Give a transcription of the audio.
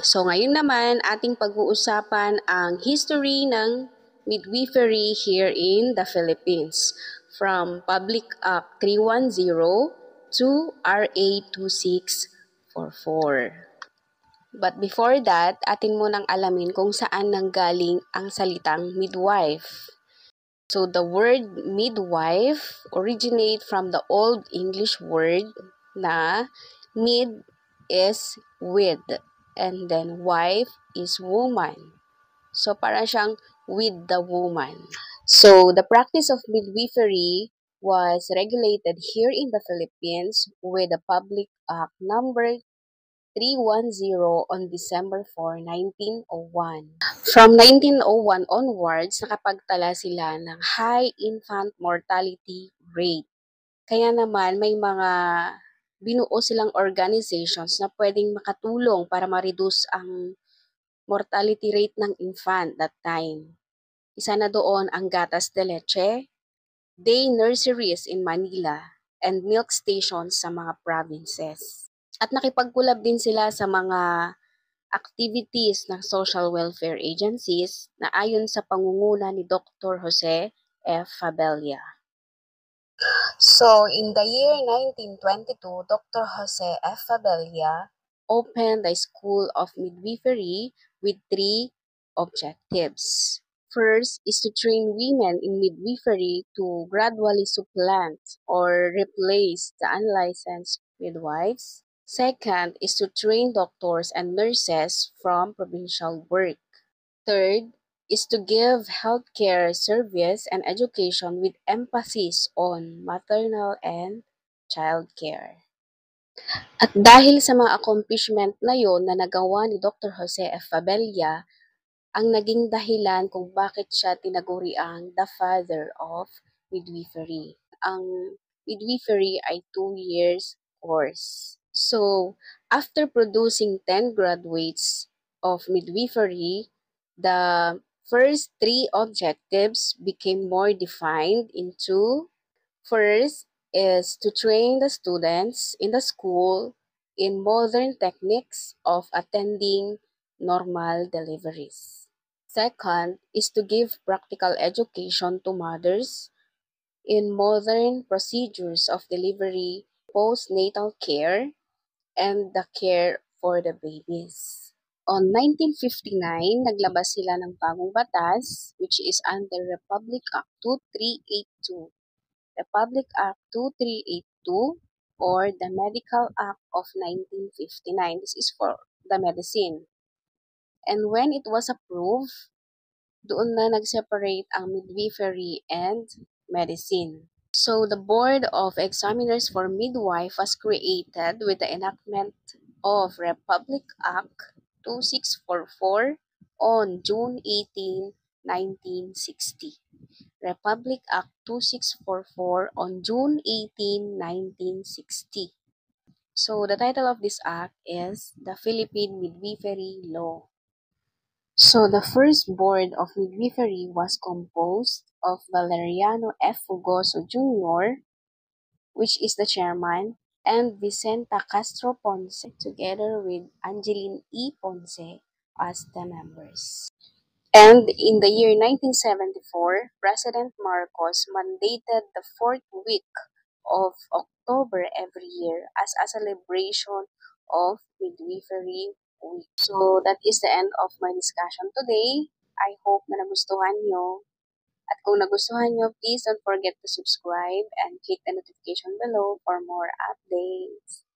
So ngayon naman, ating pag-uusapan ang history ng midwifery here in the Philippines from Public Act 310 to RA 2644. But before that, atin munang alamin kung saan nanggaling ang salitang midwife. So the word midwife originate from the Old English word na mid is with and then wife is woman. So parang siyang with the woman. So the practice of midwifery was regulated here in the Philippines with the Public Act number 310 on December 4, 1901. From 1901 onwards, nakapagtala sila ng high infant mortality rate. Kaya naman may mga binuo silang organizations na pwedeng makatulong para ma-reduce ang mortality rate ng infant that time. Isa na doon ang gatas de leche, day nurseries in Manila, and milk stations sa mga provinces. At nakipagkulab din sila sa mga activities ng social welfare agencies na ayon sa pangunguna ni Dr. Jose F. Fabella. So, in the year 1922, Dr. Jose F. Fabella opened the School of Midwifery with 3 objectives. First is to train women in midwifery to gradually supplant or replace the unlicensed midwives. Second is to train doctors and nurses from provincial work. Third is to give healthcare service and education with emphasis on maternal and child care. At dahil sa mga accomplishment na yon na nagawa ni Dr. Jose F. Fabella, ang naging dahilan kung bakit siya tinaguri ang the father of midwifery. Ang midwifery ay 2 years course. So, after producing 10 graduates of midwifery, the first 3 objectives became more defined into first is to train the students in the school in modern techniques of attending normal deliveries. Second is to give practical education to mothers in modern procedures of delivery, postnatal care, and the care for the babies. On 1959, naglabas sila ng bagong batas which is under Republic Act 2382. Republic Act 2382 or the Medical Act of 1959. This is for the medicine. And when it was approved, doon na nag-separate ang midwifery and medicine. So, the Board of Examiners for Midwife was created with the enactment of Republic Act 2644 on June 18, 1960. Republic Act 2644 on June 18, 1960. So, the title of this act is the Philippine Midwifery Law. So, the first board of midwifery was composed of Valeriano F. Fugoso Jr., which is the chairman, and Vicenta Castro Ponce, together with Angeline E. Ponce as the members. And in the year 1974, President Marcos mandated the 4th week of October every year as a celebration of midwifery week. So that is the end of my discussion today. I hope na nagustuhan nyo. At kung nagustuhan nyo, please don't forget to subscribe and click the notification below for more updates.